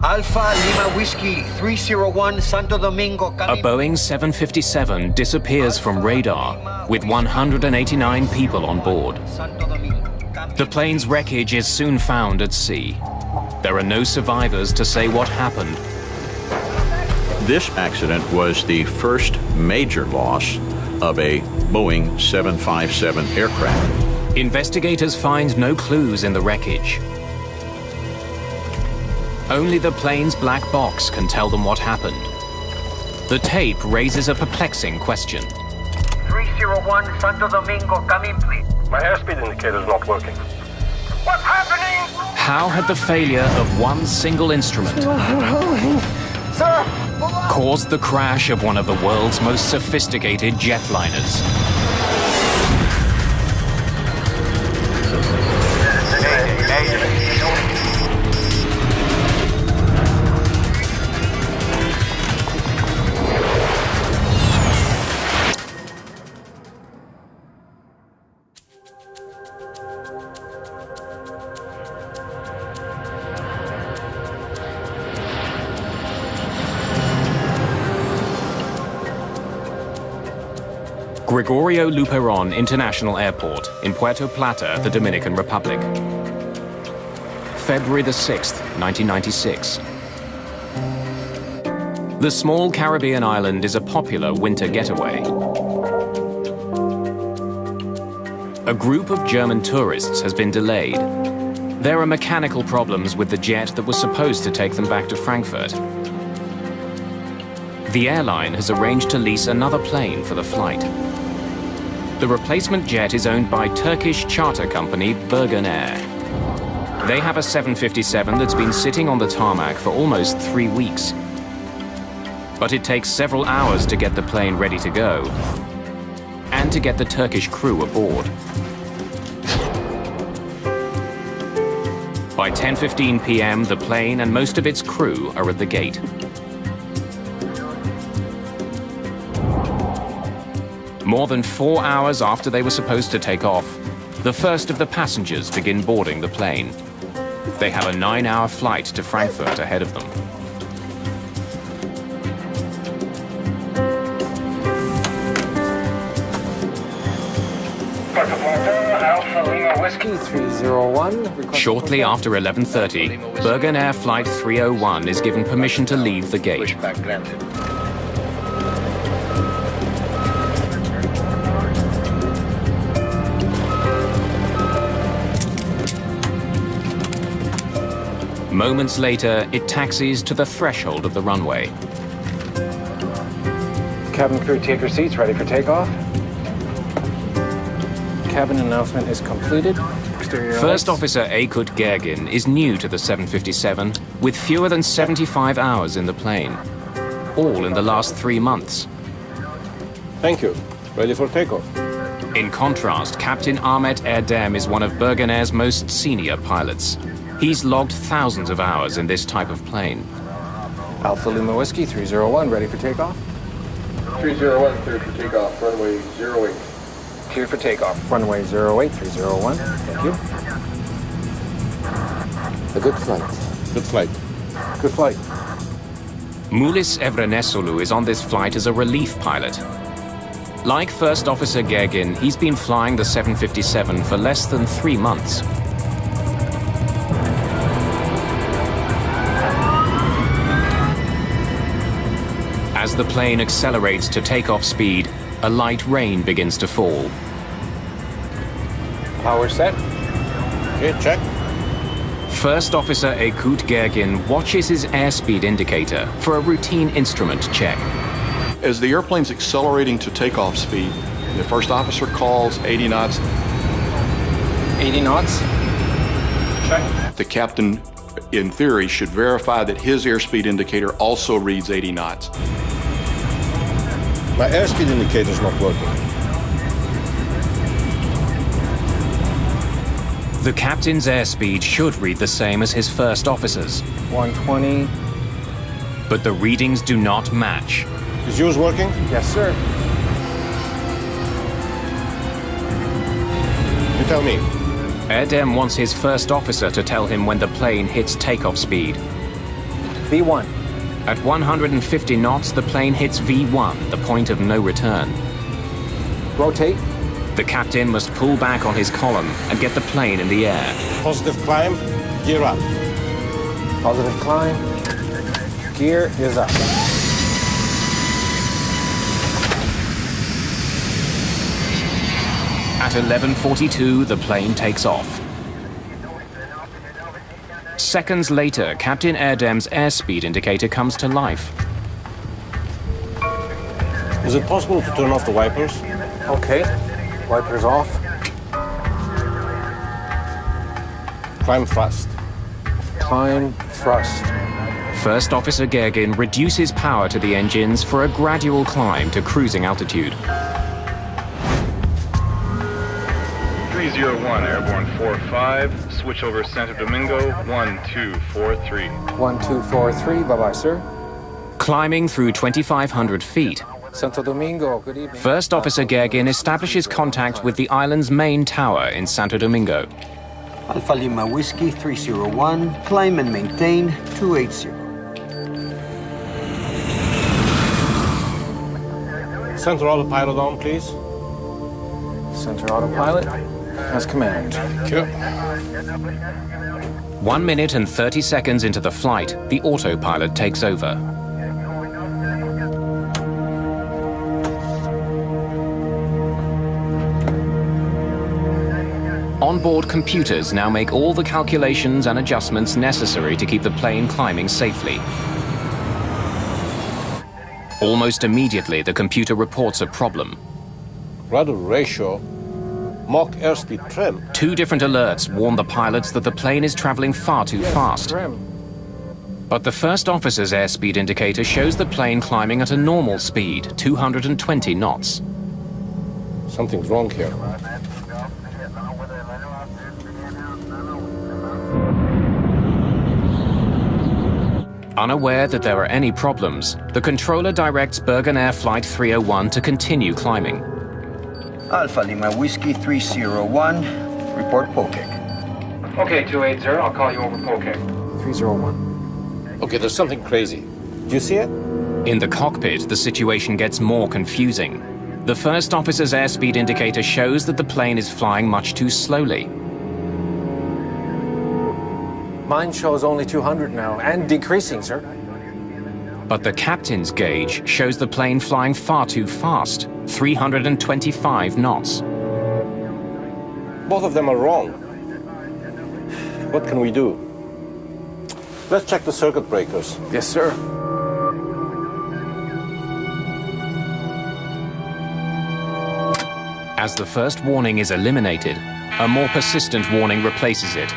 Alpha Lima Whiskey 301 Santo Domingo. A Boeing 757 disappears from radar with 189 people on board. The plane's wreckage is soon found at sea. There are no survivors to say what happened. This accident was the first major loss of a Boeing 757 aircraft. Investigators find no clues in the wreckage. Only the plane's black box can tell them what happened. The tape raises a perplexing question. 301 Santo Domingo, come in, please. My airspeed indicator is not working. What's happening? How had the failure of one single instrument caused the crash of one of the world's most sophisticated jetliners? Gregorio Luperon International Airport in Puerto Plata, the Dominican Republic. February the 6th, 1996. The small Caribbean island is a popular winter getaway. A group of German tourists has been delayed. There are mechanical problems with the jet that was supposed to take them back to Frankfurt. The airline has arranged to lease another plane for the flight. The replacement jet is owned by Turkish charter company Bergen Air. They have a 757 that's been sitting on the tarmac for almost 3 weeks. But it takes several hours to get the plane ready to go and to get the Turkish crew aboard. By 10:15 p.m., the plane and most of its crew are at the gate. More than 4 hours after they were supposed to take off, the first of the passengers begin boarding the plane. They have a 9-hour flight to Frankfurt ahead of them. Alpha Lima Whiskey 301. Shortly after 11:30, Bergen Air Flight 301 is given permission to leave the gate. Moments later, it taxis to the threshold of the runway. Cabin crew, take your seats, ready for takeoff. Cabin announcement is completed. First Officer Aykut Gergin is new to the 757 with fewer than 75 hours in the plane, all in the last 3 months. Thank you. Ready for takeoff. In contrast, Captain Ahmet Erdem is one of Bergen Air's most senior pilots. He's logged thousands of hours in this type of plane. Alpha Lima Whiskey 301, ready for takeoff. 301, cleared for takeoff, runway 08. Cleared for takeoff, runway 08, 301. Thank you. A good flight. Good flight. Good flight. Mulis Evrenesolu is on this flight as a relief pilot. Like First Officer Gergin, he's been flying the 757 for less than 3 months. As the plane accelerates to takeoff speed, a light rain begins to fall. Power set. Okay, check. First Officer Aykut Gergin watches his airspeed indicator for a routine instrument check. As the airplane's accelerating to takeoff speed, the first officer calls 80 knots. 80 knots. Check. The captain, in theory, should verify that his airspeed indicator also reads 80 knots. My airspeed indicator is not working. The captain's airspeed should read the same as his first officer's. 120. But the readings do not match. Is yours working? Yes, sir. You tell me. Erdem wants his first officer to tell him when the plane hits takeoff speed. V1. At 150 knots, the plane hits V1, the point of no return. Rotate. The captain must pull back on his column and get the plane in the air. Positive climb, gear up. Positive climb. Gear is up. At 11:42, the plane takes off. Seconds later, Captain Erdem's airspeed indicator comes to life. Is it possible to turn off the wipers? Okay. Wipers off. Climb thrust. Climb thrust. First Officer Gergin reduces power to the engines for a gradual climb to cruising altitude. 301, Airborne 45, switch over Santo Domingo, 1243. 1243, bye-bye, sir. Climbing through 2,500 feet, Santo Domingo, good evening. First Officer Gergin establishes contact with the island's main tower in Santo Domingo. Alpha Lima Whiskey 301, climb and maintain 280. Center autopilot on, please. Center autopilot. As command. Thank you. 1 minute and 30 seconds into the flight, the autopilot takes over. Onboard computers now make all the calculations and adjustments necessary to keep the plane climbing safely. Almost immediately, the computer reports a problem. Rudder ratio. Mach airspeed trim. 2 different alerts warn the pilots that the plane is traveling far too fast. Trim. But the first officer's airspeed indicator shows the plane climbing at a normal speed, 220 knots. Something's wrong here. Unaware that there are any problems, the controller directs Bergen Air Flight 301 to continue climbing. Alpha Lima Whiskey 301, report Pokek. Okay, 280, I'll call you over Pokek. 301. Okay, there's something crazy. Do you see it? In the cockpit, the situation gets more confusing. The first officer's airspeed indicator shows that the plane is flying much too slowly. Mine shows only 200 now, and decreasing, sir. But the captain's gauge shows the plane flying far too fast, 325 knots. Both of them are wrong. What can we do? Let's check the circuit breakers. Yes, sir. As the first warning is eliminated, a more persistent warning replaces it.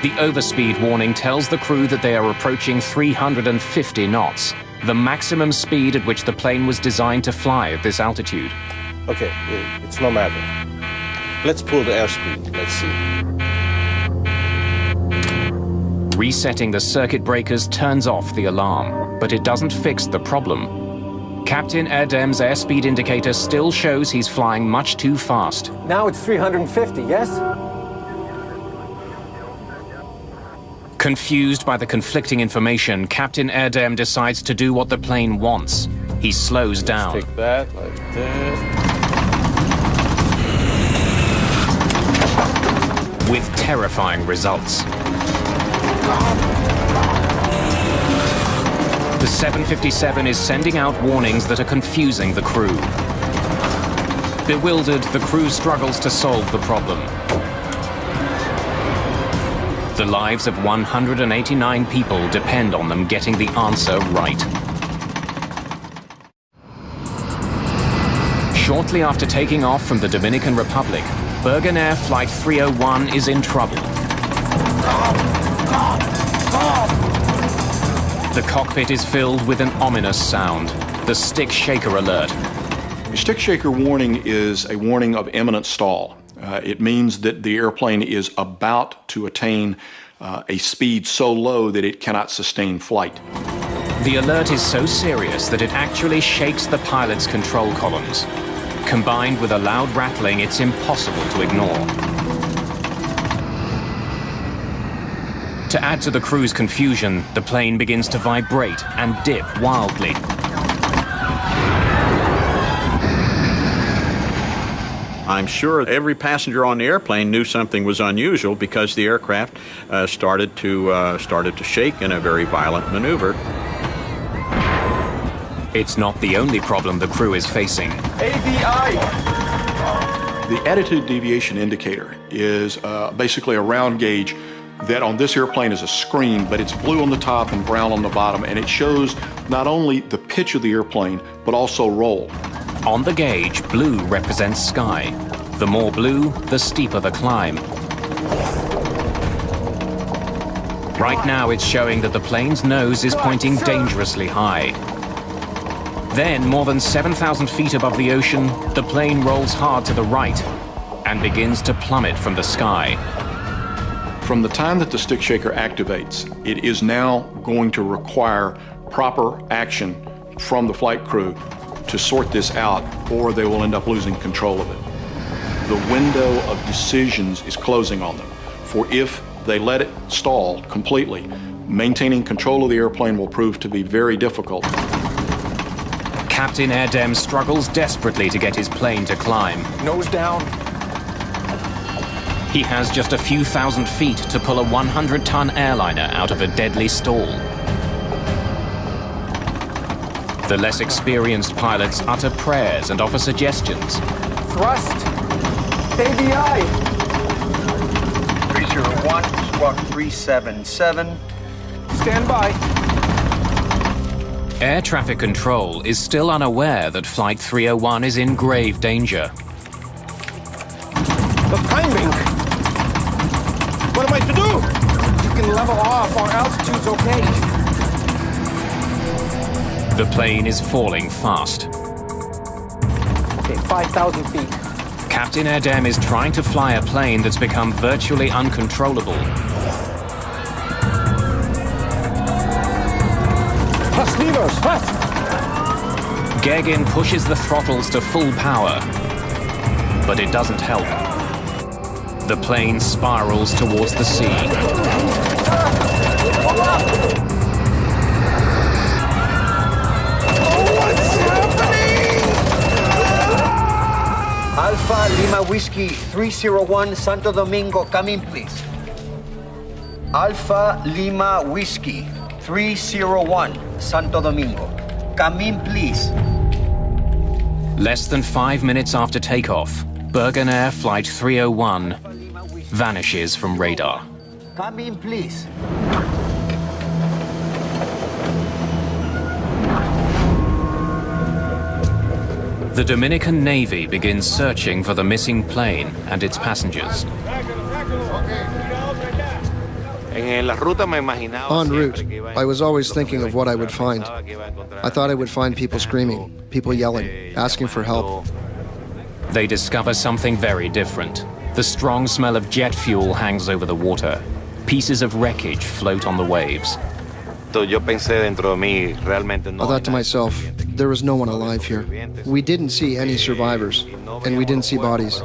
The overspeed warning tells the crew that they are approaching 350 knots, the maximum speed at which the plane was designed to fly at this altitude. Okay, it's no matter. Let's pull the airspeed. Let's see. Resetting the circuit breakers turns off the alarm, but it doesn't fix the problem. Captain Erdem's airspeed indicator still shows he's flying much too fast. Now it's 350, yes? Confused by the conflicting information, Captain Erdem decides to do what the plane wants. He slows down. Take that like this. With terrifying results. The 757 is sending out warnings that are confusing the crew. Bewildered, the crew struggles to solve the problem. The lives of 189 people depend on them getting the answer right. Shortly after taking off from the Dominican Republic, Bergen Air Flight 301 is in trouble. The cockpit is filled with an ominous sound, the stick shaker alert. A stick shaker warning is a warning of imminent stall. It means that the airplane is about to attain a speed so low that it cannot sustain flight. The alert is so serious that it actually shakes the pilot's control columns. Combined with a loud rattling, it's impossible to ignore. To add to the crew's confusion, the plane begins to vibrate and dip wildly. I'm sure every passenger on the airplane knew something was unusual because the aircraft started to shake in a very violent maneuver. It's not the only problem the crew is facing. ABI! The attitude deviation indicator is basically a round gauge that on this airplane is a screen, but it's blue on the top and brown on the bottom, and it shows not only the pitch of the airplane, but also roll. On the gauge, blue represents sky. The more blue, the steeper the climb. Right now, it's showing that the plane's nose is pointing dangerously high. Then, more than 7,000 feet above the ocean, the plane rolls hard to the right and begins to plummet from the sky. From the time that the stick shaker activates, it is now going to require proper action from the flight crew to sort this out, or they will end up losing control of it. The window of decisions is closing on them, for if they let it stall completely, maintaining control of the airplane will prove to be very difficult. Captain Erdem struggles desperately to get his plane to climb. Nose down. He has just a few thousand feet to pull a 100-ton airliner out of a deadly stall. The less experienced pilots utter prayers and offer suggestions. Thrust. ABI. 301, squawk 377. Stand by. Air traffic control is still unaware that Flight 301 is in grave danger. The timing. What am I to do? You can level off. Our altitude's okay. The plane is falling fast. Okay, 5,000 feet. Captain Erdem is trying to fly a plane that's become virtually uncontrollable. Press levers, press! Gegin pushes the throttles to full power, but it doesn't help. The plane spirals towards the sea. What's happening? Alpha Lima Whiskey 301, Santo Domingo, come in, please. Alpha Lima Whiskey 301, Santo Domingo. Come in, please. Less than 5 minutes after takeoff, Bergen Air Flight 301 vanishes from radar. Come in, please. The Dominican Navy begins searching for the missing plane and its passengers. En route, I was always thinking of what I would find. I thought I would find people screaming, people yelling, asking for help. They discover something very different. The strong smell of jet fuel hangs over the water. Pieces of wreckage float on the waves. I thought to myself, there was no one alive here. We didn't see any survivors, and we didn't see bodies.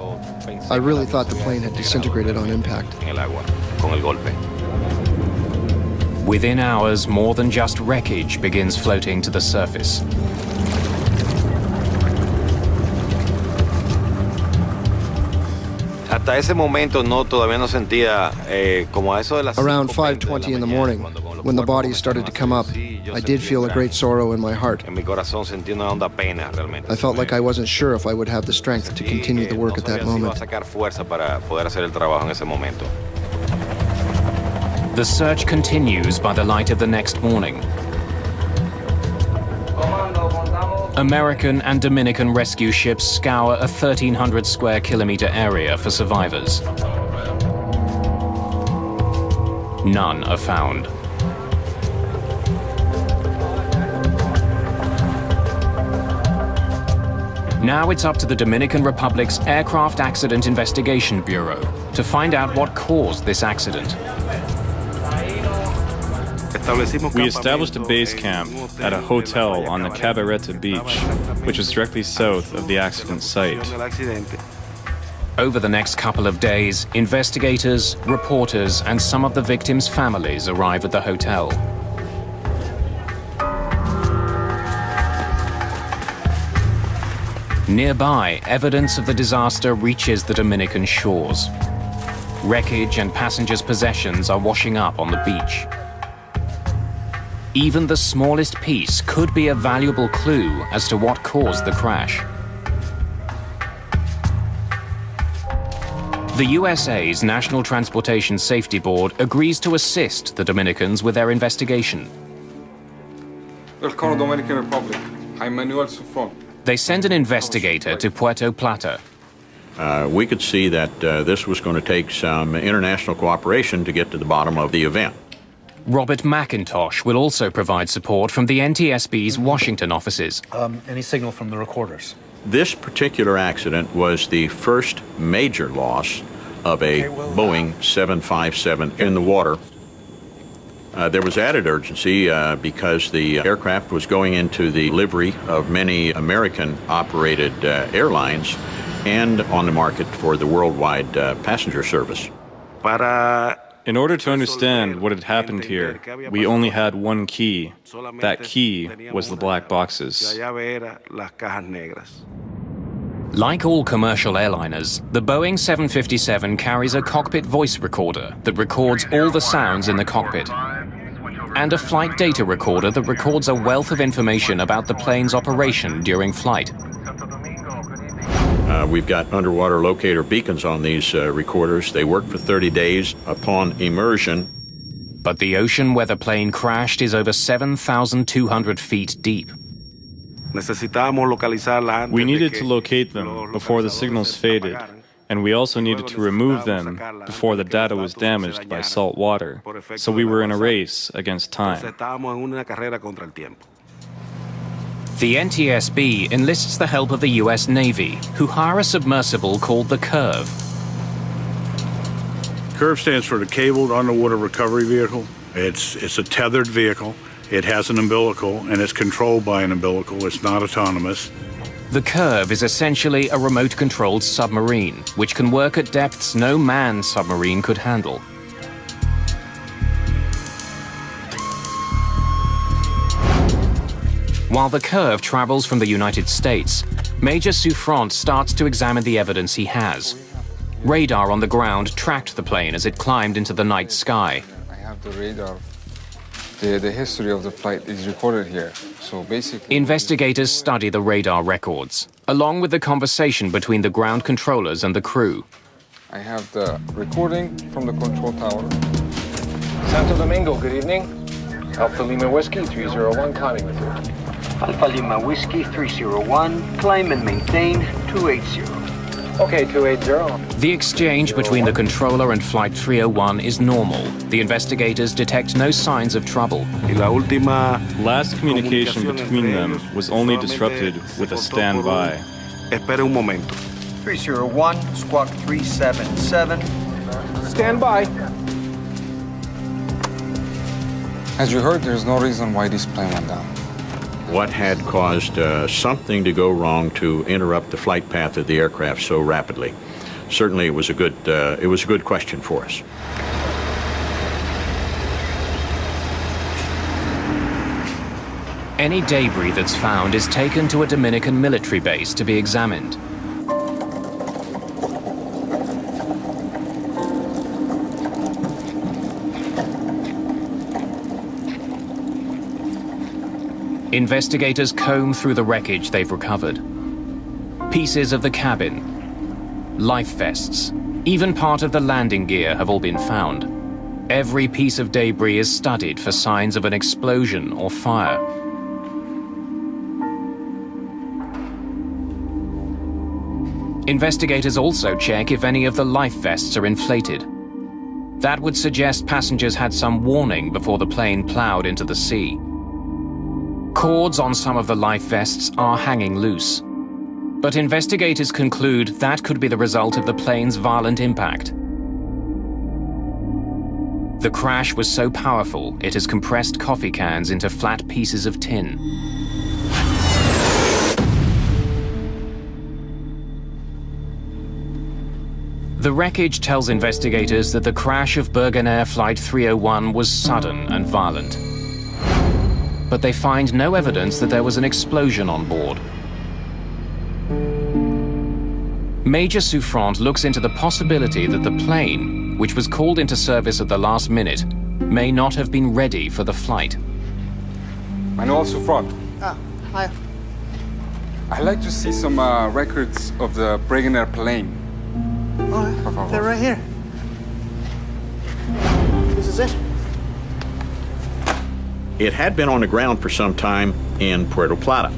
I really thought the plane had disintegrated on impact. Within hours, more than just wreckage begins floating to the surface. Around 5:20 in the morning, when the bodies started to come up, I did feel a great sorrow in my heart. I felt like I wasn't sure if I would have the strength to continue the work at that moment. The search continues by the light of the next morning. American and Dominican rescue ships scour a 1,300 square kilometer area for survivors. None are found. Now it's up to the Dominican Republic's Aircraft Accident Investigation Bureau to find out what caused this accident. We established a base camp at a hotel on the Cabareta beach, which is directly south of the accident site. Over the next couple of days, investigators, reporters, and some of the victims' families arrive at the hotel. Nearby, evidence of the disaster reaches the Dominican shores. Wreckage and passengers' possessions are washing up on the beach. Even the smallest piece could be a valuable clue as to what caused the crash. The USA's National Transportation Safety Board agrees to assist the Dominicans with their investigation. Welcome, Dominican Republic. I'm Manuel Sufron. They send an investigator to Puerto Plata. We could see that this was going to take some international cooperation to get to the bottom of the event. Robert McIntosh will also provide support from the NTSB's Washington offices. Any signal from the recorders? This particular accident was the first major loss of a Boeing 757 in the water. There was added urgency because the aircraft was going into the livery of many American-operated airlines and on the market for the worldwide passenger service. In order to understand what had happened here, we only had one key. That key was the black boxes. Like all commercial airliners, the Boeing 757 carries a cockpit voice recorder that records all the sounds in the cockpit, and a flight data recorder that records a wealth of information about the plane's operation during flight. We've got underwater locator beacons on these recorders. They work for 30 days upon immersion. But the ocean where the plane crashed is over 7,200 feet deep. We needed to locate them before the signals faded, and we also needed to remove them before the data was damaged by salt water. So we were in a race against time. The NTSB enlists the help of the US Navy, who hire a submersible called the Curve. CURV stands for the Cabled Underwater Recovery Vehicle. It's a tethered vehicle. It has an umbilical, and it's controlled by an umbilical. It's not autonomous. The Curve is essentially a remote-controlled submarine, which can work at depths no manned submarine could handle. While the Curve travels from the United States, Major Souffrant starts to examine the evidence he has. Radar on the ground tracked the plane as it climbed into the night sky. I have the radar. The history of the flight is recorded here. So basically, investigators study the radar records, along with the conversation between the ground controllers and the crew. I have the recording from the control tower. Santo Domingo, good evening. Alpha Lima Whiskey 301, climbing with you. Alpha Lima Whiskey 301, climb and maintain 280. Okay, 280. The exchange between the controller and Flight 301 is normal. The investigators detect no signs of trouble. Last communication between them was only disrupted with a standby. 301, squawk 377. Stand by. As you heard, there's no reason why this plane went down. What had caused something to go wrong to interrupt the flight path of the aircraft so rapidly? Certainly, it was a good question for us. Any debris that's found is taken to a Dominican military base to be examined. Investigators comb through the wreckage they've recovered. Pieces of the cabin, life vests, even part of the landing gear have all been found. Every piece of debris is studied for signs of an explosion or fire. Investigators also check if any of the life vests are inflated. That would suggest passengers had some warning before the plane plowed into the sea. Cords on some of the life vests are hanging loose, but investigators conclude that could be the result of the plane's violent impact. The crash was so powerful, it has compressed coffee cans into flat pieces of tin. The wreckage tells investigators that the crash of Bergen Air Flight 301 was sudden and violent. But they find no evidence that there was an explosion on board. Major Souffrant looks into the possibility that the plane, which was called into service at the last minute, may not have been ready for the flight. Manuel Souffrant. Ah, hi. I'd like to see some records of the Bergen Air plane. Oh, they're right here. This is it. It had been on the ground for some time in Puerto Plata,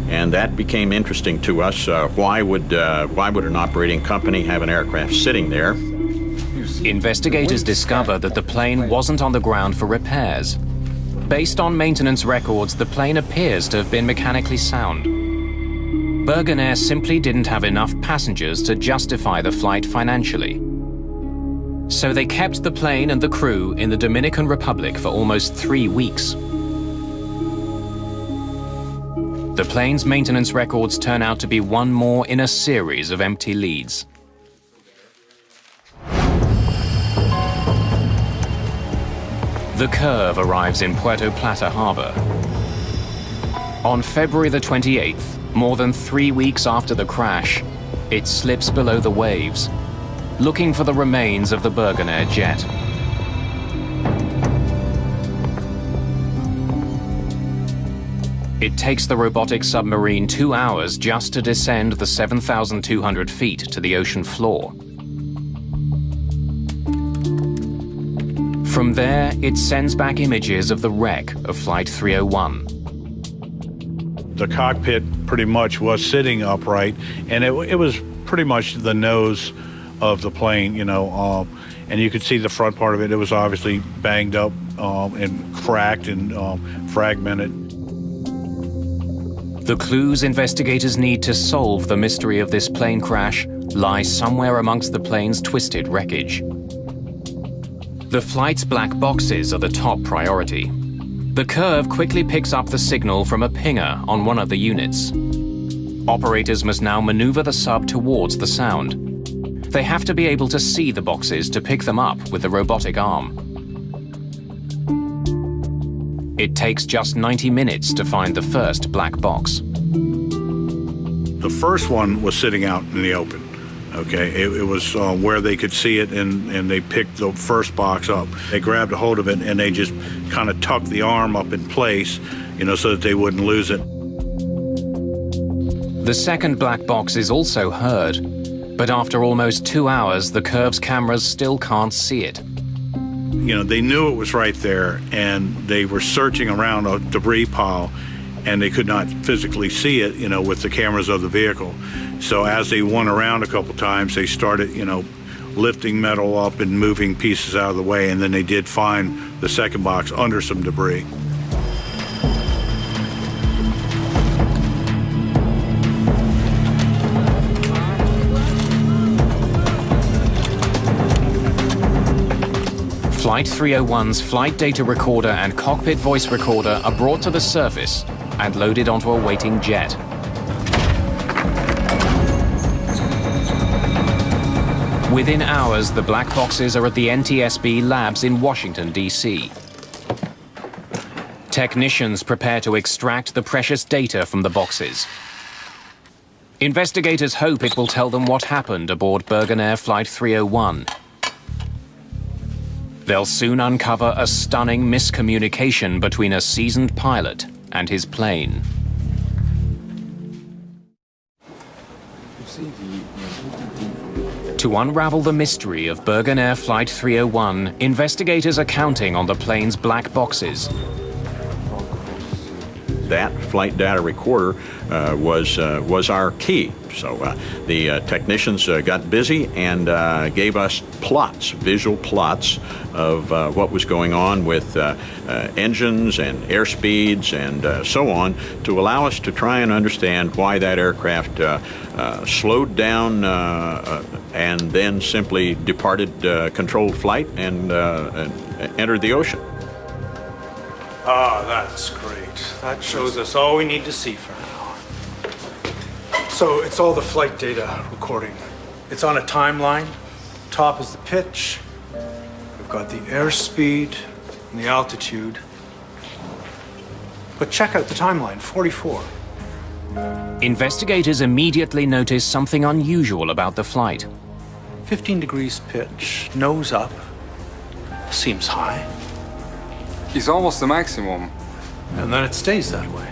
and that became interesting to us. Why would an operating company have an aircraft sitting there? Investigators discover that the plane wasn't on the ground for repairs. Based on maintenance records, the plane appears to have been mechanically sound. Bergen Air simply didn't have enough passengers to justify the flight financially. So they kept the plane and the crew in the Dominican Republic for almost 3 weeks. The plane's maintenance records turn out to be one more in a series of empty leads. The Curve arrives in Puerto Plata harbor. On February the 28th, more than 3 weeks after the crash, it slips below the waves, looking for the remains of the Bergen Air jet. It takes the robotic submarine 2 hours just to descend the 7,200 feet to the ocean floor. From there, it sends back images of the wreck of Flight 301. The cockpit pretty much was sitting upright, and it was pretty much the nose of the plane, and you could see the front part of it. It was obviously banged up and cracked and fragmented. The clues investigators need to solve the mystery of this plane crash lie somewhere amongst the plane's twisted wreckage. The flight's black boxes are the top priority. The Curve quickly picks up the signal from a pinger on one of the units. Operators must now maneuver the sub towards the sound. They have to be able to see the boxes to pick them up with the robotic arm. It takes just 90 minutes to find the first black box. The first one was sitting out in the open. Okay, it was where they could see it, and they picked the first box up. They grabbed a hold of it, and they just kind of tucked the arm up in place, so that they wouldn't lose it. The second black box is also heard, but after almost 2 hours, the Curve's cameras still can't see it. They knew it was right there, and they were searching around a debris pile, and they could not physically see it, with the cameras of the vehicle. So as they went around a couple times, they started, lifting metal up and moving pieces out of the way, and then they did find the second box under some debris. Flight 301's flight data recorder and cockpit voice recorder are brought to the surface and loaded onto a waiting jet. Within hours, the black boxes are at the NTSB labs in Washington, D.C. Technicians prepare to extract the precious data from the boxes. Investigators hope it will tell them what happened aboard Bergen Air Flight 301. They'll soon uncover a stunning miscommunication between a seasoned pilot and his plane. To unravel the mystery of Bergen Air Flight 301, investigators are counting on the plane's black boxes. That flight data recorder was our key. So the technicians got busy and gave us plots, visual plots of what was going on with engines and airspeeds and so on, to allow us to try and understand why that aircraft slowed down and then simply departed controlled flight and entered the ocean. Ah, that's great. That shows us all we need to see for now. So it's all the flight data recording. It's on a timeline, top is the pitch. We've got the airspeed and the altitude. But check out the timeline, 44. Investigators immediately notice something unusual about the flight. 15 degrees pitch, nose up. Seems high. It's almost the maximum. And then it stays that way.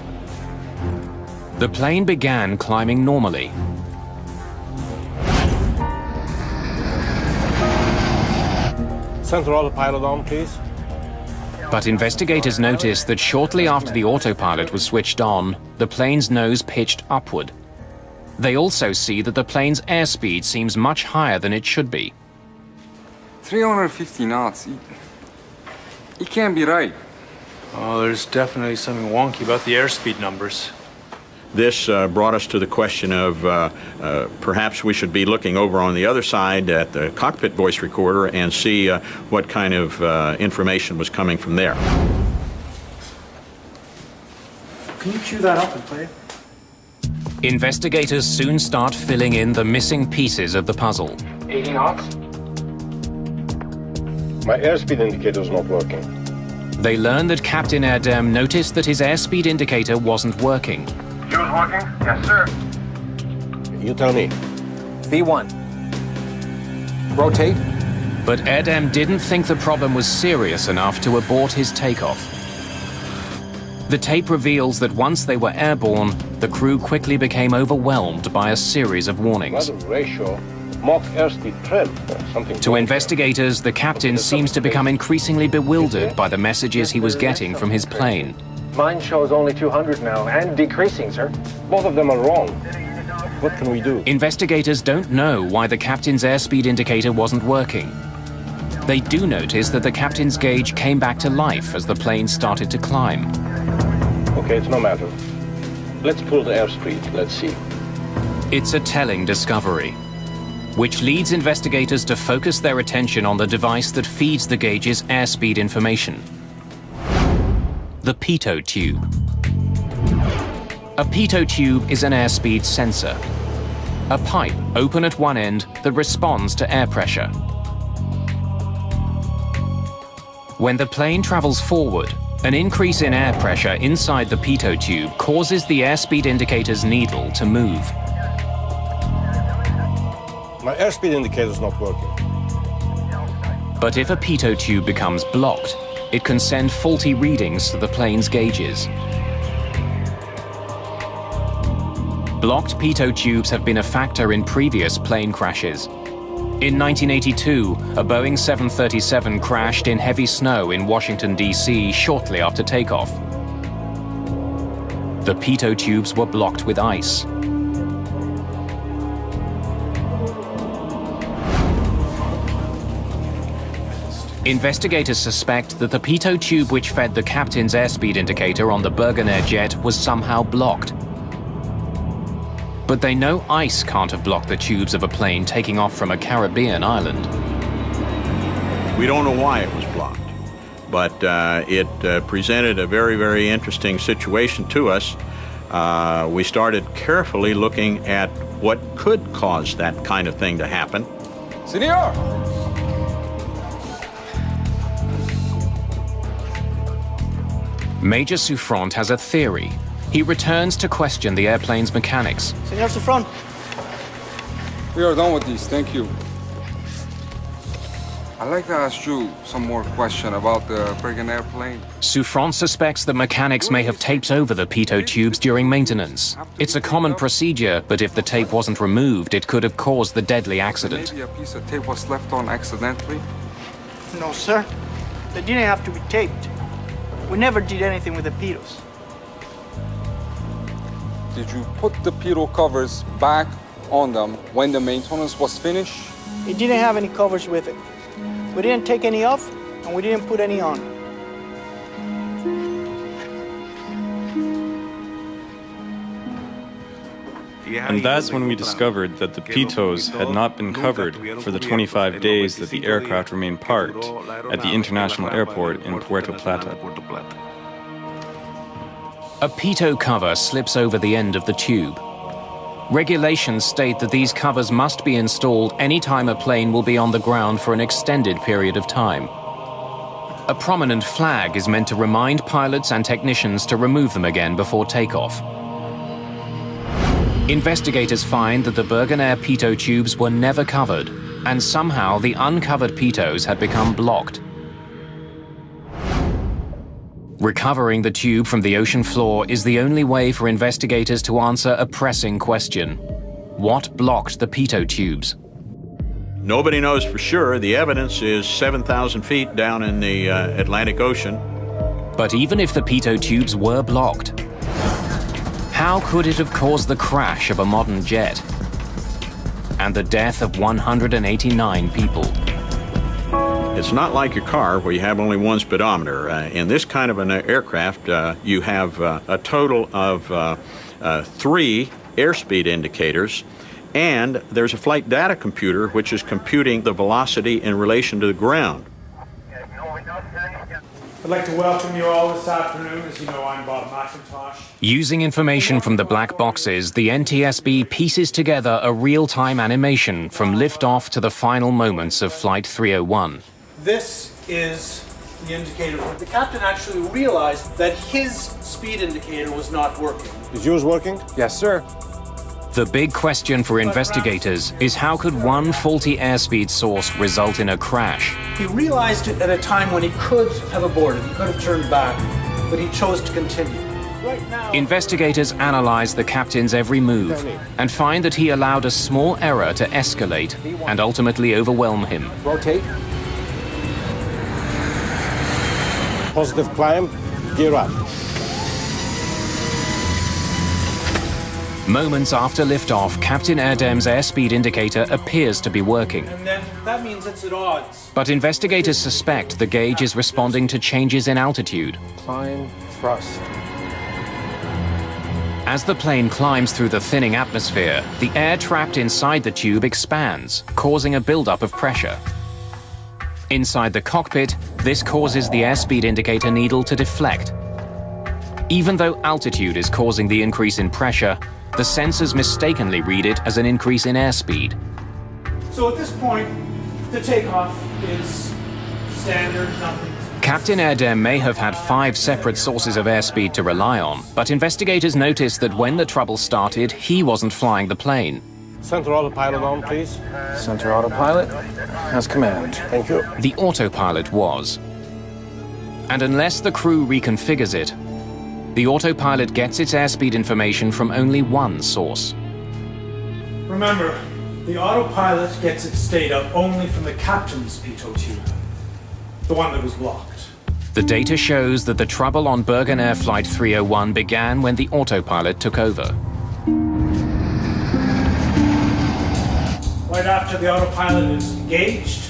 The plane began climbing normally. Center autopilot on, please. But investigators noticed that shortly after the autopilot was switched on, the plane's nose pitched upward. They also see that the plane's airspeed seems much higher than it should be. 350 knots. It can't be right. Oh, there's definitely something wonky about the airspeed numbers. This brought us to the question of perhaps we should be looking over on the other side at the cockpit voice recorder and see what kind of information was coming from there. Can you cue that up and play it? Investigators soon start filling in the missing pieces of the puzzle. 80 knots. My airspeed indicator is not working. They learn that Captain Erdem noticed that his airspeed indicator wasn't working. Fuse working? Yes, sir. You tell me. V1. Rotate. But Erdem didn't think the problem was serious enough to abort his takeoff. The tape reveals that once they were airborne, the crew quickly became overwhelmed by a series of warnings. Ratio, Mach airspeed trim, something. To investigators, the captain seems to become increasingly bewildered by the messages he was getting from his plane. Mine shows only 200 now, and decreasing, sir. Both of them are wrong. What can we do? Investigators don't know why the captain's airspeed indicator wasn't working. They do notice that the captain's gauge came back to life as the plane started to climb. Okay, it's no matter. Let's pull the airspeed. Let's see. It's a telling discovery, which leads investigators to focus their attention on the device that feeds the gauge's airspeed information. The pitot tube. A pitot tube is an airspeed sensor, a pipe open at one end that responds to air pressure. When the plane travels forward, an increase in air pressure inside the pitot tube causes the airspeed indicator's needle to move. My airspeed indicator is not working. But if a pitot tube becomes blocked, it can send faulty readings to the plane's gauges. Blocked pitot tubes have been a factor in previous plane crashes. In 1982, a Boeing 737 crashed in heavy snow in Washington, D.C. shortly after takeoff. The pitot tubes were blocked with ice. Investigators suspect that the pitot tube which fed the captain's airspeed indicator on the Bergenair jet was somehow blocked. But they know ice can't have blocked the tubes of a plane taking off from a Caribbean island. We don't know why it was blocked, but it presented a very, very interesting situation to us. We started carefully looking at what could cause that kind of thing to happen. Senor! Major Souffrant has a theory. He returns to question the airplane's mechanics. Senor Souffrant. We are done with these, thank you. I'd like to ask you some more questions about the Bergenair plane. Souffrant suspects the mechanics may have taped over the pitot tubes during maintenance. It's a common procedure, but if the tape wasn't removed, it could have caused the deadly accident. Maybe a piece of tape was left on accidentally? No, sir. They didn't have to be taped. We never did anything with the pitos. Did you put the pitot covers back on them when the maintenance was finished? It didn't have any covers with it. We didn't take any off, and we didn't put any on. And that's when we discovered that the pitos had not been covered for the 25 days that the aircraft remained parked at the international airport in Puerto Plata. A pitot cover slips over the end of the tube. Regulations state that these covers must be installed anytime a plane will be on the ground for an extended period of time. A prominent flag is meant to remind pilots and technicians to remove them again before takeoff. Investigators find that the Bergen Air pitot tubes were never covered, and somehow the uncovered pitots had become blocked. Recovering the tube from the ocean floor is the only way for investigators to answer a pressing question. What blocked the pitot tubes? Nobody knows for sure. The evidence is 7,000 feet down in the Atlantic Ocean. But even if the pitot tubes were blocked, how could it have caused the crash of a modern jet and the death of 189 people? It's not like a car where you have only one speedometer. In this kind of an aircraft, you have a total of 3 airspeed indicators, and there's a flight data computer which is computing the velocity in relation to the ground. I'd like to welcome you all this afternoon. As you know, I'm Bob McIntosh. Using information from the black boxes, the NTSB pieces together a real-time animation from liftoff to the final moments of Flight 301. This is the indicator. The captain actually realized that his speed indicator was not working. Is yours working? Yes, sir. The big question for investigators is how could one faulty airspeed source result in a crash? He realized it at a time when he could have aborted, he could have turned back, but he chose to continue. Right now, investigators analyze the captain's every move and find that he allowed a small error to escalate and ultimately overwhelm him. Rotate. Positive climb, gear up. Moments after liftoff, Captain Erdem's airspeed indicator appears to be working. And then that means it's at odds. But investigators suspect the gauge is responding to changes in altitude. Climb, thrust. As the plane climbs through the thinning atmosphere, the air trapped inside the tube expands, causing a buildup of pressure. Inside the cockpit, this causes the airspeed indicator needle to deflect. Even though altitude is causing the increase in pressure, the sensors mistakenly read it as an increase in airspeed. So at this point, the takeoff is standard, nothing. Captain Erdem may have had 5 separate sources of airspeed to rely on, but investigators noticed that when the trouble started, he wasn't flying the plane. Center autopilot on, please. Center autopilot has command. Thank you. The autopilot was. And unless the crew reconfigures it, the autopilot gets its airspeed information from only one source. Remember, the autopilot gets its data only from the captain's pitot tube, the one that was blocked. The data shows that the trouble on Bergen Air Flight 301 began when the autopilot took over. Right after the autopilot is engaged,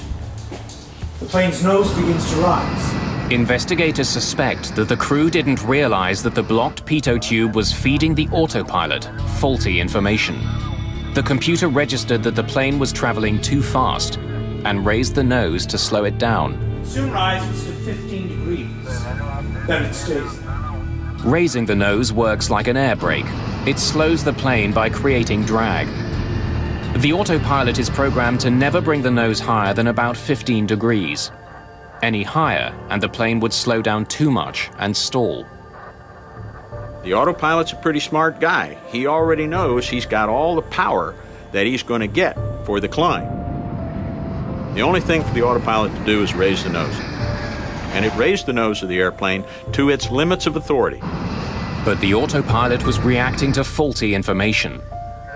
the plane's nose begins to rise. Investigators suspect that the crew didn't realize that the blocked pitot tube was feeding the autopilot faulty information. The computer registered that the plane was traveling too fast and raised the nose to slow it down. It soon rises to 15 degrees, then it stays there. Raising the nose works like an air brake. It slows the plane by creating drag. The autopilot is programmed to never bring the nose higher than about 15 degrees. Any higher, and the plane would slow down too much and stall. The autopilot's a pretty smart guy. He already knows he's got all the power that he's going to get for the climb. The only thing for the autopilot to do is raise the nose. And it raised the nose of the airplane to its limits of authority. But the autopilot was reacting to faulty information.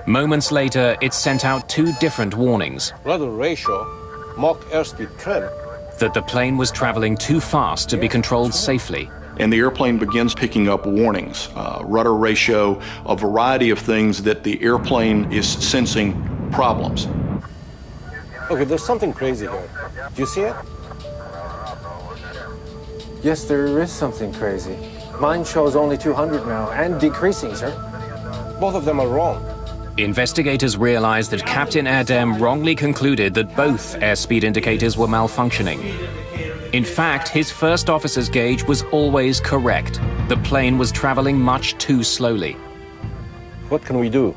Moments later, it sent out 2 different warnings. Rudder ratio, Mach airspeed trim. That the plane was traveling too fast to be controlled safely. And the airplane begins picking up warnings, rudder ratio, a variety of things that the airplane is sensing problems. Okay, there's something crazy here. Do you see it? Yes, there is something crazy. Mine shows only 200 now, and decreasing, sir. Both of them are wrong. Investigators realized that Captain Erdem wrongly concluded that both airspeed indicators were malfunctioning. In fact, his first officer's gauge was always correct. The plane was traveling much too slowly. What can we do?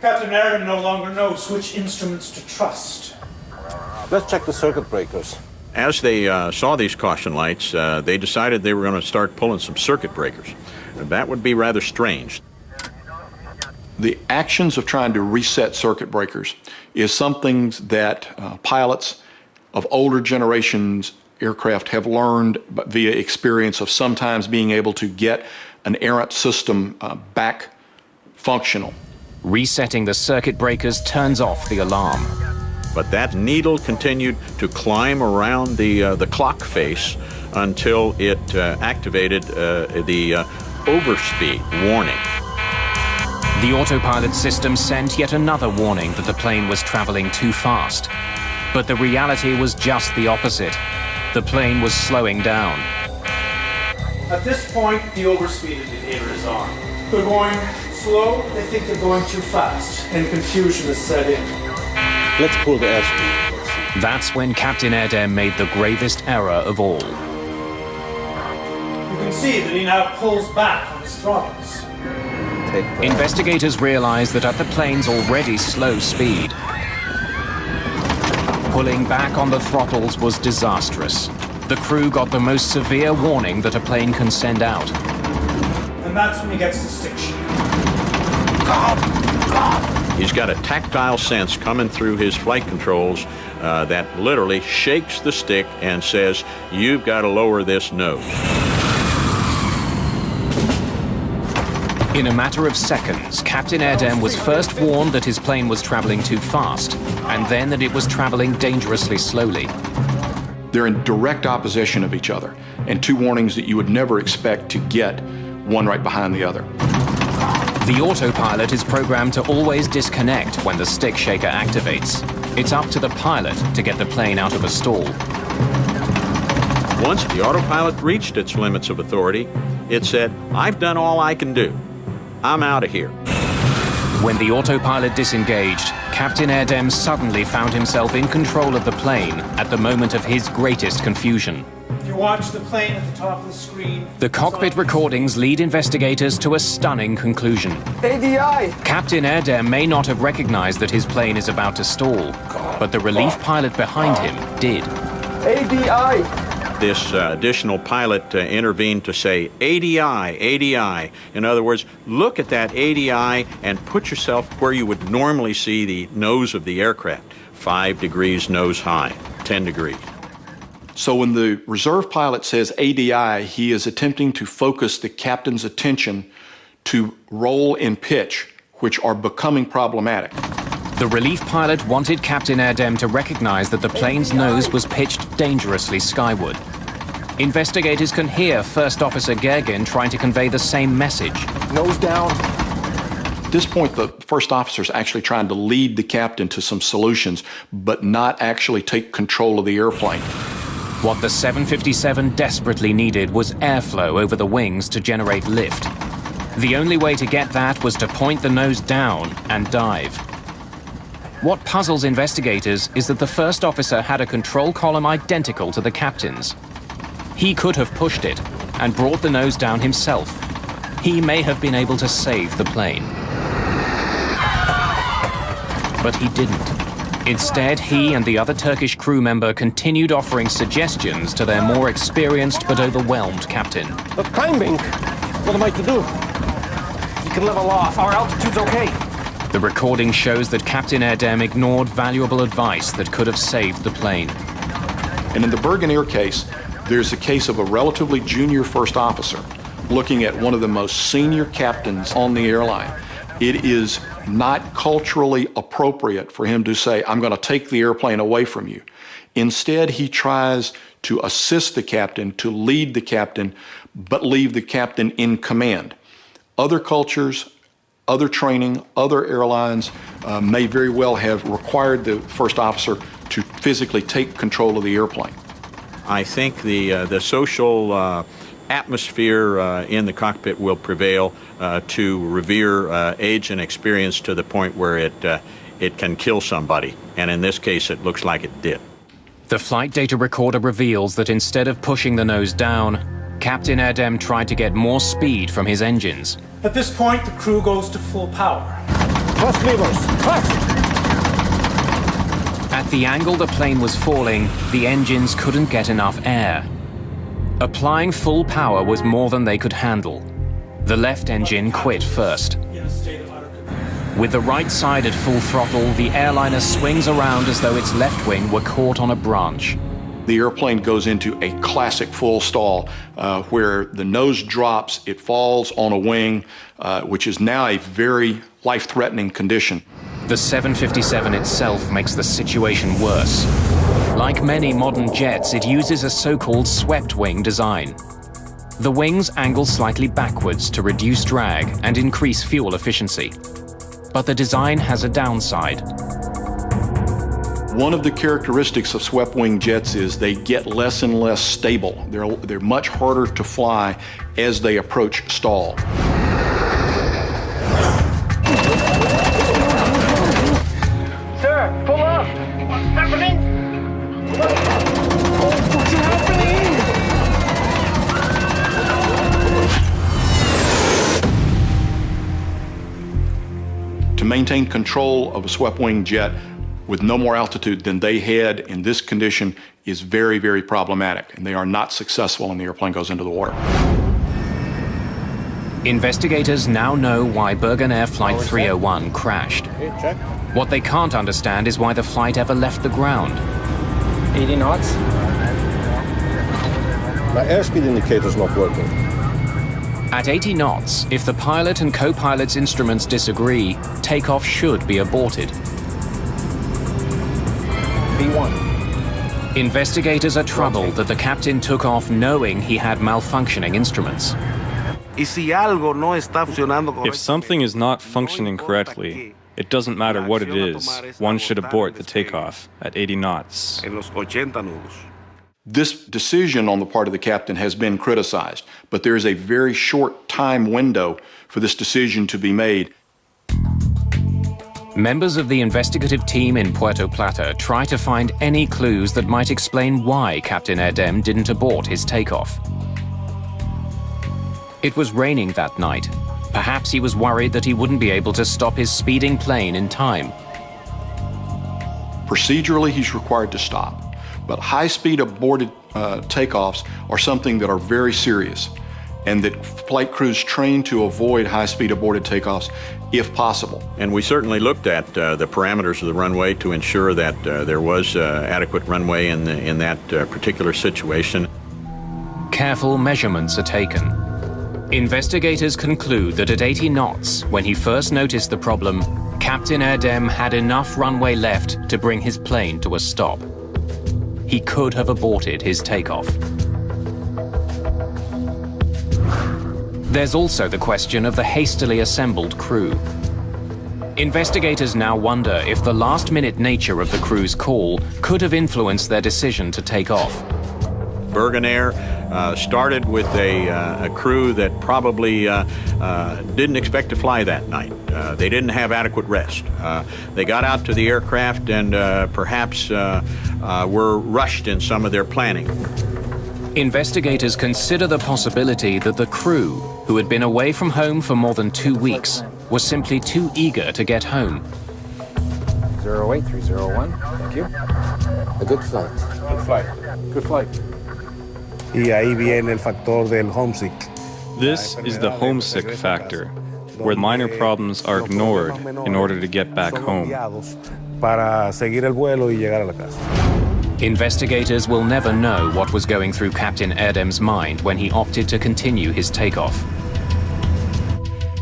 Captain Erdem no longer knows which instruments to trust. Let's check the circuit breakers. As they saw these caution lights, they decided they were going to start pulling some circuit breakers. That would be rather strange. The actions of trying to reset circuit breakers is something that pilots of older generations aircraft have learned via experience of sometimes being able to get an errant system back functional. Resetting the circuit breakers turns off the alarm. But that needle continued to climb around the clock face until it activated the overspeed warning. The autopilot system sent yet another warning that the plane was traveling too fast. But the reality was just the opposite. The plane was slowing down. At this point, the overspeed indicator is on. They're going slow, they think they're going too fast, and confusion is set in. Let's pull the airspeed. That's when Captain Erdem made the gravest error of all. You can see that he now pulls back on his throttles. Investigators realized that at the plane's already slow speed, pulling back on the throttles was disastrous. The crew got the most severe warning that a plane can send out. And that's when he gets the stick shift. He's got a tactile sense coming through his flight controls that literally shakes the stick and says, "You've got to lower this nose." In a matter of seconds, Captain Erdem was first warned that his plane was traveling too fast, and then that it was traveling dangerously slowly. They're in direct opposition of each other, and two warnings that you would never expect to get one right behind the other. The autopilot is programmed to always disconnect when the stick shaker activates. It's up to the pilot to get the plane out of a stall. Once the autopilot reached its limits of authority, it said, "I've done all I can do. I'm out of here." When the autopilot disengaged, Captain Erdem suddenly found himself in control of the plane at the moment of his greatest confusion. If you watch the plane at the top of the screen... The cockpit recordings lead investigators to a stunning conclusion. ADI! Captain Erdem may not have recognized that his plane is about to stall, but the relief pilot behind him did. ADI! This additional pilot intervened to say, "ADI, ADI." In other words, look at that ADI and put yourself where you would normally see the nose of the aircraft. 5 degrees nose high, 10 degrees. So when the reserve pilot says ADI, he is attempting to focus the captain's attention to roll and pitch, which are becoming problematic. The relief pilot wanted Captain Erdem to recognize that the plane's nose was pitched dangerously skyward. Investigators can hear First Officer Gergen trying to convey the same message. Nose down. At this point, the first officer is actually trying to lead the captain to some solutions, but not actually take control of the airplane. What the 757 desperately needed was airflow over the wings to generate lift. The only way to get that was to point the nose down and dive. What puzzles investigators is that the first officer had a control column identical to the captain's. He could have pushed it and brought the nose down himself. He may have been able to save the plane. But he didn't. Instead, he and the other Turkish crew member continued offering suggestions to their more experienced but overwhelmed captain. But climbing, what am I to do? You can level off, our altitude's okay. The recording shows that Captain Erdem ignored valuable advice that could have saved the plane. And in the Bergen Air case, there's a case of a relatively junior first officer looking at one of the most senior captains on the airline. It is not culturally appropriate for him to say, "I'm going to take the airplane away from you." Instead, he tries to assist the captain, to lead the captain, but leave the captain in command. Other cultures, other training, other airlines may very well have required the first officer to physically take control of the airplane. I think the social atmosphere in the cockpit will prevail to revere age and experience to the point where it can kill somebody. And in this case, it looks like it did. The flight data recorder reveals that instead of pushing the nose down, Captain Erdem tried to get more speed from his engines. At this point, the crew goes to full power. Press levers. Press! At the angle the plane was falling, the engines couldn't get enough air. Applying full power was more than they could handle. The left engine quit first. With the right side at full throttle, the airliner swings around as though its left wing were caught on a branch. The airplane goes into a classic full stall where the nose drops, it falls on a wing, which is now a very life-threatening condition. The 757 itself makes the situation worse. Like many modern jets, it uses a so-called swept wing design. The wings angle slightly backwards to reduce drag and increase fuel efficiency. But the design has a downside. One of the characteristics of swept-wing jets is they get less and less stable. They're much harder to fly as they approach stall. Sir, pull up! What's happening? What's happening? To maintain control of a swept-wing jet with no more altitude than they had in this condition is very, very problematic, and they are not successful when the airplane goes into the water. Investigators now know why Bergen Air Flight 301 crashed. What they can't understand is why the flight ever left the ground. 80 knots. My airspeed indicator's not working. At 80 knots, if the pilot and co-pilot's instruments disagree, takeoff should be aborted. V1. Investigators are troubled that the captain took off knowing he had malfunctioning instruments. If something is not functioning correctly, it doesn't matter what it is, one should abort the takeoff at 80 knots. This decision on the part of the captain has been criticized, but there is a very short time window for this decision to be made. Members of the investigative team in Puerto Plata try to find any clues that might explain why Captain Erdem didn't abort his takeoff. It was raining that night. Perhaps he was worried that he wouldn't be able to stop his speeding plane in time. Procedurally, he's required to stop, but high-speed aborted takeoffs are something that are very serious, and that flight crews train to avoid high-speed aborted takeoffs if possible. And we certainly looked at the parameters of the runway to ensure that there was adequate runway in that particular situation. Careful measurements are taken. Investigators conclude that at 80 knots, when he first noticed the problem, Captain Erdem had enough runway left to bring his plane to a stop. He could have aborted his takeoff. There's also the question of the hastily assembled crew. Investigators now wonder if the last-minute nature of the crew's call could have influenced their decision to take off. Bergen Air started with a crew that probably didn't expect to fly that night. They didn't have adequate rest. They got out to the aircraft and perhaps were rushed in some of their planning. Investigators consider the possibility that the crew, who had been away from home for more than 2 weeks, was simply too eager to get home. 08301, thank you. A good flight. Good flight. Good flight. Y ahí viene el factor del homesick. This is the homesick factor, where minor problems are ignored in order to get back home. Para seguir el vuelo y llegar a la casa. Investigators will never know what was going through Captain Erdem's mind when he opted to continue his takeoff.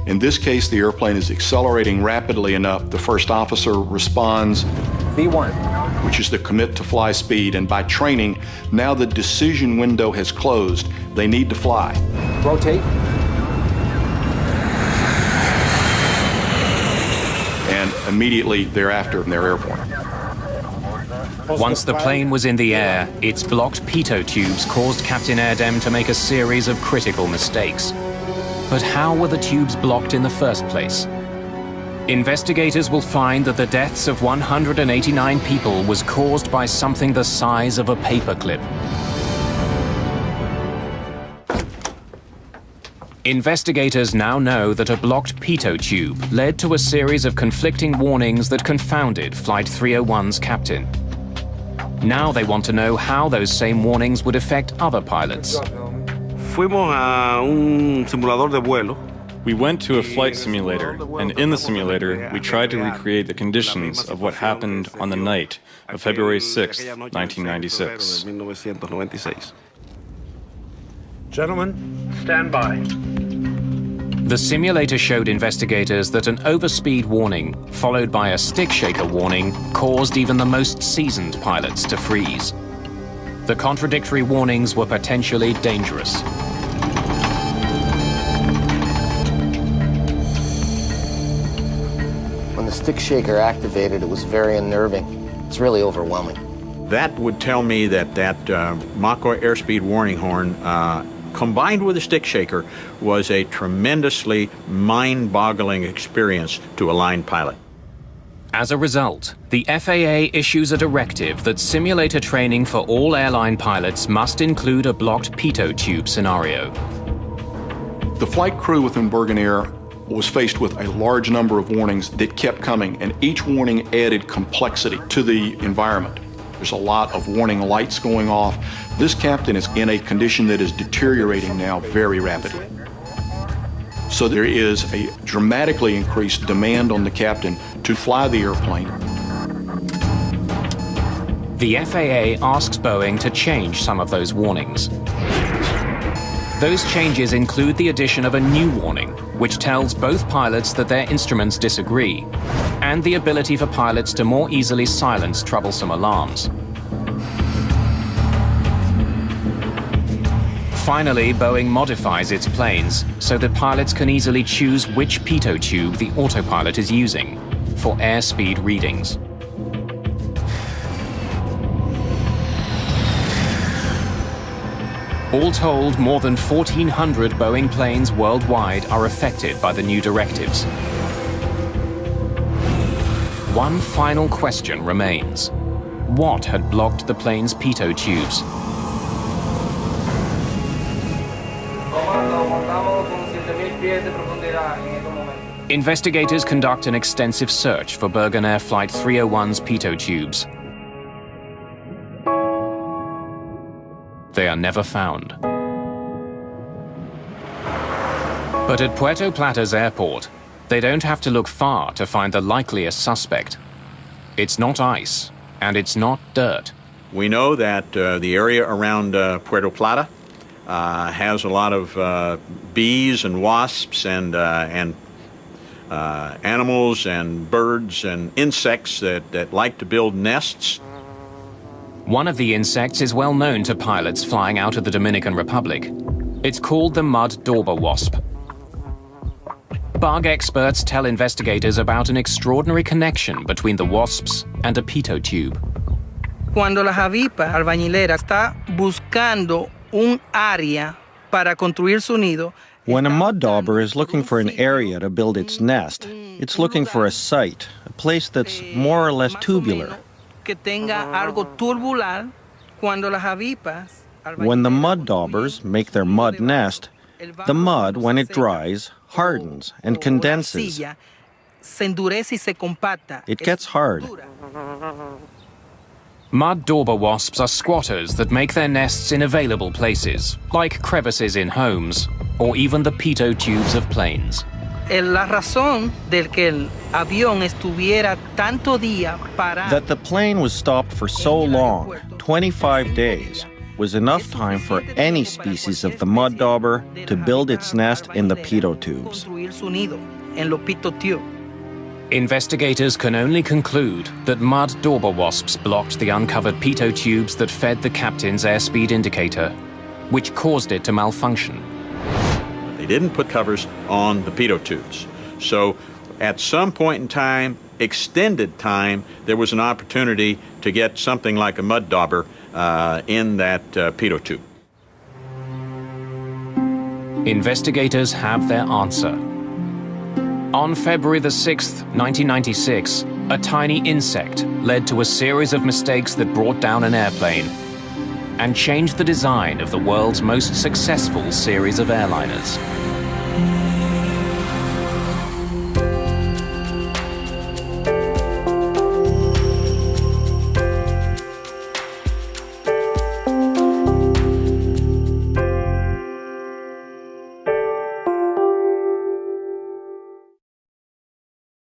In this case, the airplane is accelerating rapidly enough. The first officer responds, V1, which is the commit to fly speed, and by training, now the decision window has closed. They need to fly. rotate. And immediately thereafter, they're airborne. Once the plane was in the air, its blocked pitot tubes caused Captain Erdem to make a series of critical mistakes. But how were the tubes blocked in the first place? Investigators will find that the deaths of 189 people was caused by something the size of a paperclip. Investigators now know that a blocked pitot tube led to a series of conflicting warnings that confounded Flight 301's captain. Now they want to know how those same warnings would affect other pilots. Fuimos a un simulador de vuelo. We went to a flight simulator, and in the simulator, we tried to recreate the conditions of what happened on the night of February 6, 1996. Gentlemen, stand by. The simulator showed investigators that an overspeed warning, followed by a stick shaker warning, caused even the most seasoned pilots to freeze. The contradictory warnings were potentially dangerous. When the stick shaker activated, it was very unnerving. It's really overwhelming. That would tell me that Mach-4 airspeed warning horn combined with a stick shaker was a tremendously mind-boggling experience to a line pilot. As a result, the FAA issues a directive that simulator training for all airline pilots must include a blocked pitot tube scenario. The flight crew within Bergen Air was faced with a large number of warnings that kept coming, and each warning added complexity to the environment. There's a lot of warning lights going off. This captain is in a condition that is deteriorating now very rapidly. So there is a dramatically increased demand on the captain to fly the airplane. The FAA asks Boeing to change some of those warnings. Those changes include the addition of a new warning, which tells both pilots that their instruments disagree, and the ability for pilots to more easily silence troublesome alarms. Finally, Boeing modifies its planes so that pilots can easily choose which pitot tube the autopilot is using for airspeed readings. All told, more than 1,400 Boeing planes worldwide are affected by the new directives. One final question remains. What had blocked the plane's pitot tubes? Investigators conduct an extensive search for Bergen Air Flight 301's pitot tubes. They are never found. But at Puerto Plata's airport, they don't have to look far to find the likeliest suspect. It's not ice, and it's not dirt. We know that the area around Puerto Plata has a lot of bees and wasps and animals and birds and insects that like to build nests. One of the insects is well known to pilots flying out of the Dominican Republic. It's called the mud dauber wasp. Bug experts tell investigators about an extraordinary connection between the wasps and a pitot tube. Cuando la avispa albañilera está buscando un área para construir su nido. When a mud dauber is looking for an area to build its nest, it's looking for a site, a place that's more or less tubular. Que tenga algo tubular cuando las avispas. When the mud daubers make their mud nest, the mud, when it dries, hardens and condenses. It gets hard. Mud dauber wasps are squatters that make their nests in available places, like crevices in homes, or even the pitot tubes of planes. La razón del que el avión estuviera tanto día parado. That the plane was stopped for so long, 25 days, was enough time for any species of the mud dauber to build its nest in the pitot tubes. Investigators can only conclude that mud dauber wasps blocked the uncovered pitot tubes that fed the captain's airspeed indicator, which caused it to malfunction. They didn't put covers on the pitot tubes. So at some point in time, extended time, there was an opportunity to get something like a mud dauber in that pitot tube. Investigators have their answer. On February the 6th, 1996, a tiny insect led to a series of mistakes that brought down an airplane and changed the design of the world's most successful series of airliners.